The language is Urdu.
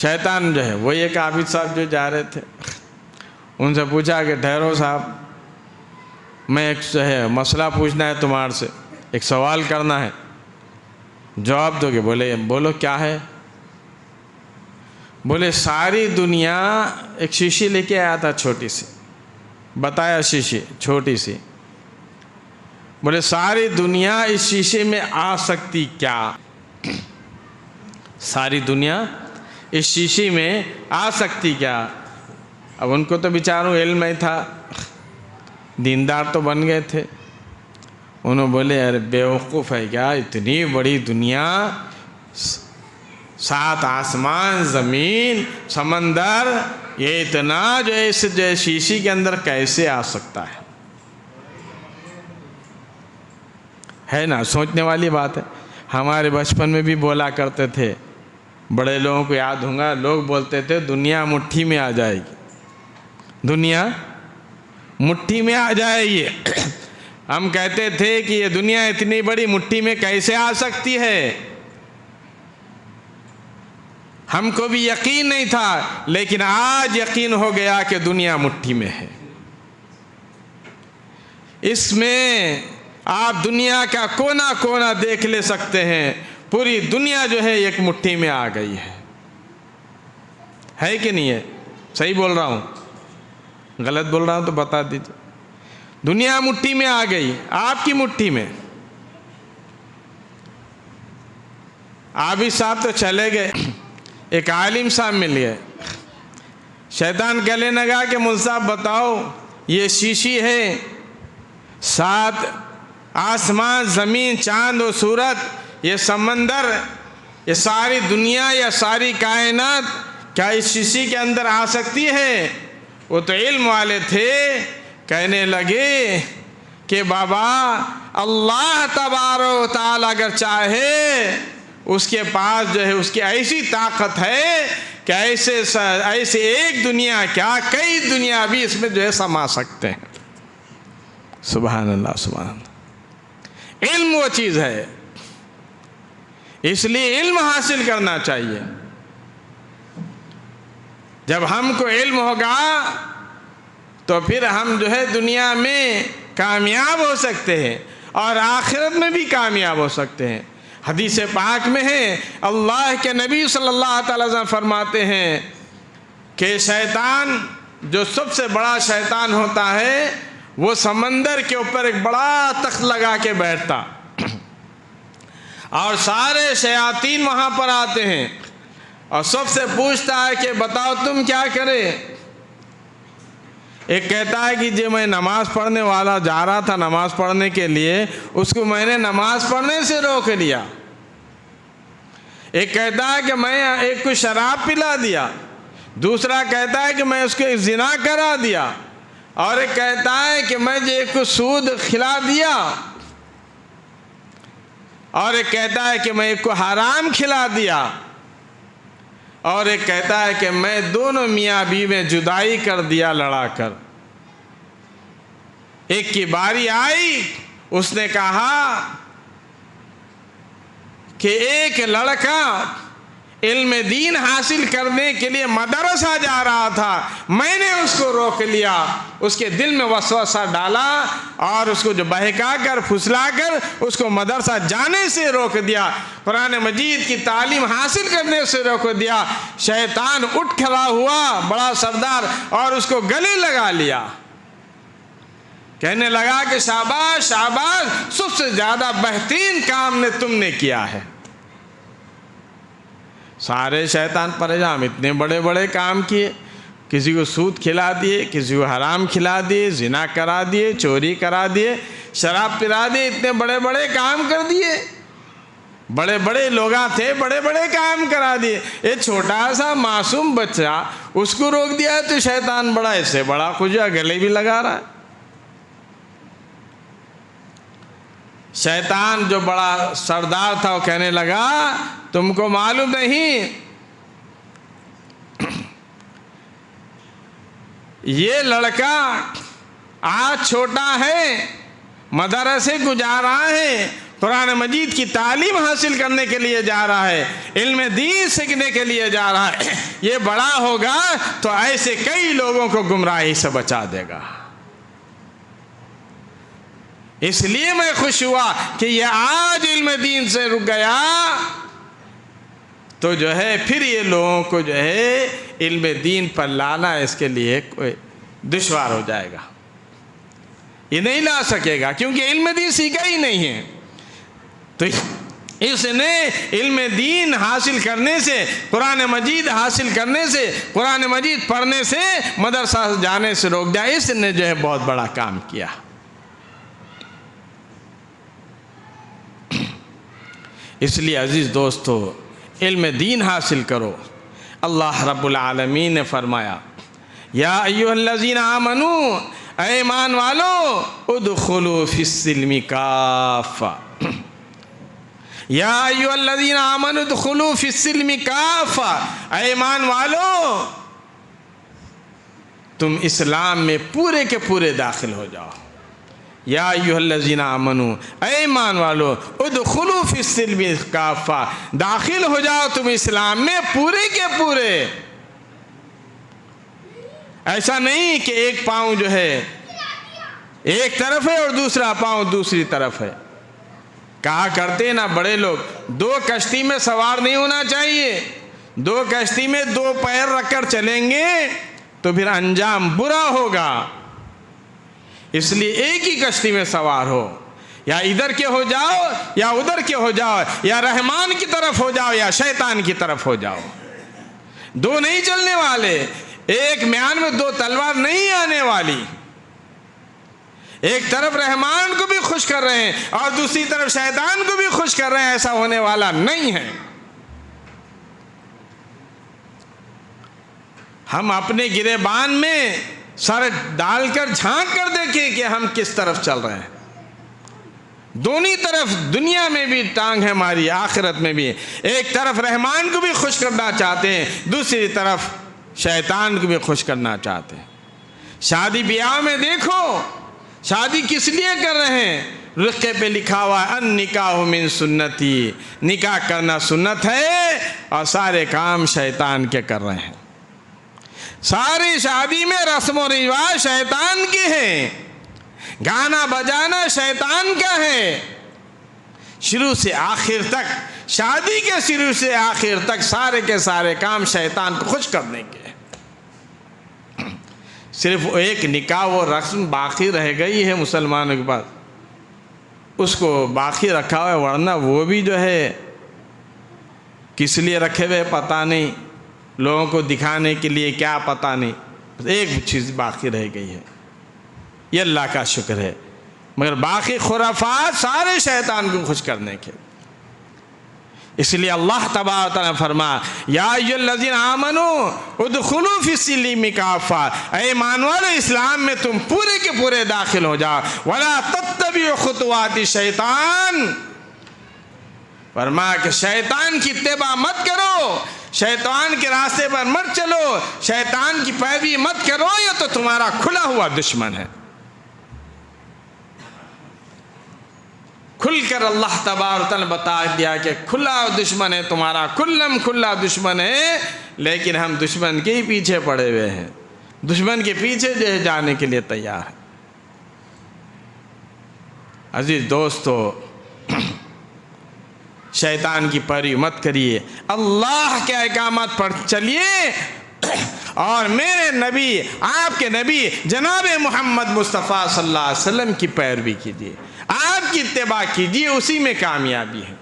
شیطان جو ہے وہ ایک عابد صاحب جو جا رہے تھے، ان سے پوچھا کہ ٹھہرو صاحب، میں ایک جو ہے مسئلہ پوچھنا ہے تمہارے سے، ایک سوال کرنا ہے، جواب دو گے؟ بولے بولو کیا ہے؟ بولے ساری دنیا، ایک شیشی لے کے آیا تھا چھوٹی سی، بتایا شیشی چھوٹی سی، بولے ساری دنیا اس شیشے میں آ سکتی کیا؟ ساری دنیا اس شیشے میں آ سکتی کیا؟ اب ان کو تو بیچاروں علم ہی تھا، دیندار تو بن گئے تھے، انہوں بولے ارے بیوقوف ہے کیا، اتنی بڑی دنیا، 7 آسمان، زمین، سمندر، یہ اتنا جو ہے اس شیشی کے اندر کیسے آ سکتا ہے نا؟ سوچنے والی بات ہے۔ ہمارے بچپن میں بھی بولا کرتے تھے، بڑے لوگوں کو یاد ہوں گا، لوگ بولتے تھے دنیا مٹھی میں آ جائے گی، دنیا مٹھی میں آ جائے گی۔ ہم کہتے تھے کہ یہ دنیا اتنی بڑی مٹھی میں کیسے آ سکتی ہے؟ ہم کو بھی یقین نہیں تھا، لیکن آج یقین ہو گیا کہ دنیا مٹھی میں ہے۔ اس میں آپ دنیا کا کونا کونا دیکھ لے سکتے ہیں، پوری دنیا جو ہے ایک مٹھی میں آ گئی ہے کہ نہیں ہے؟ صحیح بول رہا ہوں؟ غلط بول رہا ہوں تو بتا دیجیے۔ دنیا مٹھی میں آ گئی، آپ کی مٹھی میں۔ عابد صاحب تو چلے گئے، ایک عالم صاحب مل گئے۔ شیطان کہنے لگا کہ مول صاحب بتاؤ، یہ شیشی ہے، 7 آسمان، زمین، چاند و سورج، یہ سمندر، یہ ساری دنیا یا ساری کائنات کیا اس شیشی کے اندر آ سکتی ہے؟ وہ تو علم والے تھے، کہنے لگے کہ بابا اللہ تبارک و تعالی اگر چاہے، اس کے پاس جو ہے اس کی ایسی طاقت ہے کہ ایسے ایک دنیا کیا کئی دنیا بھی اس میں جو ہے سما سکتے ہیں۔ سبحان اللہ، سبحان اللہ۔ علم وہ چیز ہے، اس لیے علم حاصل کرنا چاہیے۔ جب ہم کو علم ہوگا تو پھر ہم جو ہے دنیا میں کامیاب ہو سکتے ہیں اور آخرت میں بھی کامیاب ہو سکتے ہیں۔ حدیث پاک میں ہے، اللہ کے نبی صلی اللہ علیہ وسلم فرماتے ہیں کہ شیطان جو سب سے بڑا شیطان ہوتا ہے، وہ سمندر کے اوپر ایک بڑا تخت لگا کے بیٹھتا، اور سارے شیاطین وہاں پر آتے ہیں اور سب سے پوچھتا ہے کہ بتاؤ تم کیا کرے؟ ایک کہتا ہے کہ جی میں نماز پڑھنے والا جا رہا تھا نماز پڑھنے کے لیے، اس کو میں نے نماز پڑھنے سے روک لیا۔ ایک کہتا ہے کہ میں ایک کو شراب پلا دیا، دوسرا کہتا ہے کہ میں اس کو زنا کرا دیا، اور ایک کہتا ہے کہ میں جو ایک کو سود کھلا دیا، اور ایک کہتا ہے کہ میں ایک کو حرام کھلا دیا، اور ایک کہتا ہے کہ میں دونوں میاں بیوی میں جدائی کر دیا لڑا کر۔ ایک کی باری آئی، اس نے کہا کہ ایک لڑکا علم دین حاصل کرنے کے لیے مدرسہ جا رہا تھا، میں نے اس کو روک لیا، اس کے دل میں وسوسہ ڈالا اور اس کو جو بہکا کر پھسلا کر اس کو مدرسہ جانے سے روک دیا، قرآن مجید کی تعلیم حاصل کرنے سے روک دیا۔ شیطان اٹھ کھڑا ہوا بڑا سردار اور اس کو گلے لگا لیا، کہنے لگا کہ شاباش شاباش، سب سے زیادہ بہترین کام نے تم نے کیا ہے۔ سارے شیطان پریشان، اتنے بڑے بڑے کام کیے، کسی کو سود کھلا دیے، کسی کو حرام کھلا دیے، زنا کرا دیے، چوری کرا دیے، شراب پلا دیے، اتنے بڑے بڑے کام کر دیے، بڑے بڑے لوگ تھے، بڑے بڑے کام کرا دیے۔ یہ چھوٹا سا معصوم بچہ، اس کو روک دیا ہے تو شیطان بڑا ایسے بڑا کجا گلے بھی لگا رہا ہے۔ شیطان جو بڑا سردار تھا وہ کہنے لگا تم کو معلوم نہیں، یہ لڑکا آج چھوٹا ہے، مدرسے کو جا رہا ہے، قرآن مجید کی تعلیم حاصل کرنے کے لیے جا رہا ہے، علم دین سیکھنے کے لیے جا رہا ہے، یہ بڑا ہوگا تو ایسے کئی لوگوں کو گمراہی سے بچا دے گا۔ اس لیے میں خوش ہوا کہ یہ آج علم دین سے رک گیا تو جو ہے پھر یہ لوگوں کو جو ہے علم دین پر لانا اس کے لیے کوئی دشوار ہو جائے گا، یہ نہیں لا سکے گا کیونکہ علم دین سیکھا ہی نہیں ہے۔ تو اس نے علم دین حاصل کرنے سے، قرآن مجید حاصل کرنے سے، قرآن مجید پڑھنے سے، مدرسہ جانے سے روک دیا۔ اس نے جو ہے بہت بڑا کام کیا۔ اس لیے عزیز دوستو، علم دین حاصل کرو۔ اللہ رب العالمین نے فرمایا، یا ایھا الذین آمنو، اے ایمان والو، ادخلوا فی السلم کافہ، یا ایھا الذین آمنوا ادخلوا فی السلم کافہ، اے ایمان والو تم اسلام میں پورے کے پورے داخل ہو جاؤ۔ یا ایھا الذین آمنو، اے ایمان والو، ادخلوا فی السلم کافہ، داخل ہو جاؤ تم اسلام میں پورے کے پورے۔ ایسا نہیں کہ ایک پاؤں جو ہے ایک طرف ہے اور دوسرا پاؤں دوسری طرف ہے۔ کہا کرتے نا بڑے لوگ، دو کشتی میں سوار نہیں ہونا چاہیے، دو کشتی میں دو پیر رکھ کر چلیں گے تو پھر انجام برا ہوگا۔ اس لیے ایک ہی کشتی میں سوار ہو، یا ادھر کے ہو جاؤ یا ادھر کے ہو جاؤ، یا رحمان کی طرف ہو جاؤ یا شیطان کی طرف ہو جاؤ، دو نہیں چلنے والے۔ ایک میان میں دو تلوار نہیں آنے والی، ایک طرف رحمان کو بھی خوش کر رہے ہیں اور دوسری طرف شیطان کو بھی خوش کر رہے ہیں، ایسا ہونے والا نہیں ہے۔ ہم اپنے گریبان میں سر ڈال کر جھانک کر دیکھیں کہ ہم کس طرف چل رہے ہیں۔ دونوں طرف، دنیا میں بھی ٹانگ ہے ہماری، آخرت میں بھی۔ ایک طرف رحمان کو بھی خوش کرنا چاہتے ہیں، دوسری طرف شیطان کو بھی خوش کرنا چاہتے ہیں۔ شادی بیاہ میں دیکھو، شادی کس لیے کر رہے ہیں؟ رقعے پہ لکھا ہوا ہے النکاح من سنتی، نکاح کرنا سنت ہے، اور سارے کام شیطان کے کر رہے ہیں۔ ساری شادی میں رسم و رواج شیطان کے ہیں، گانا بجانا شیطان کا ہے۔ شروع سے آخر تک، شادی کے شروع سے آخر تک سارے کے سارے کام شیطان کو خوش کرنے کے۔ صرف ایک نکاح و رسم باقی رہ گئی ہے مسلمانوں کے پاس، اس کو باقی رکھا ہوا ہے، ورنہ وہ بھی جو ہے کس لیے رکھے ہوئے پتہ نہیں، لوگوں کو دکھانے کے لیے کیا پتہ نہیں، بس ایک چیز باقی رہ گئی ہے، یہ اللہ کا شکر ہے۔ مگر باقی خرافات سارے شیطان کو خوش کرنے کے۔ اس لیے اللہ تبارک و تعالیٰ فرما، یا ایھا الذین آمنو ادخلوا فی السلم کافہ، اے ایمان والو اسلام میں تم پورے کے پورے داخل ہو جاؤ۔ ولا تتبعوا خطوات الشیطان، فرما کہ شیطان کی اتباع مت کرو، شیطان کے راستے پر مت چلو، شیطان کی پیروی مت کرو، یہ تو تمہارا کھلا ہوا دشمن ہے۔ کھل کر اللہ تبارک و تعالیٰ نے بتا دیا کہ کھلا دشمن ہے تمہارا، کھلم کھلا دشمن ہے، لیکن ہم دشمن کے ہی پیچھے پڑے ہوئے ہیں، دشمن کے پیچھے جو ہے جانے کے لیے تیار ہیں۔ عزیز دوستو، شیطان کی پیروی مت کریے، اللہ کے احکامات پر چلیے، اور میرے نبی، آپ کے نبی جناب محمد مصطفیٰ صلی اللہ علیہ وسلم کی پیروی کیجیے، آپ کی اتباع کیجیے، اسی میں کامیابی ہے۔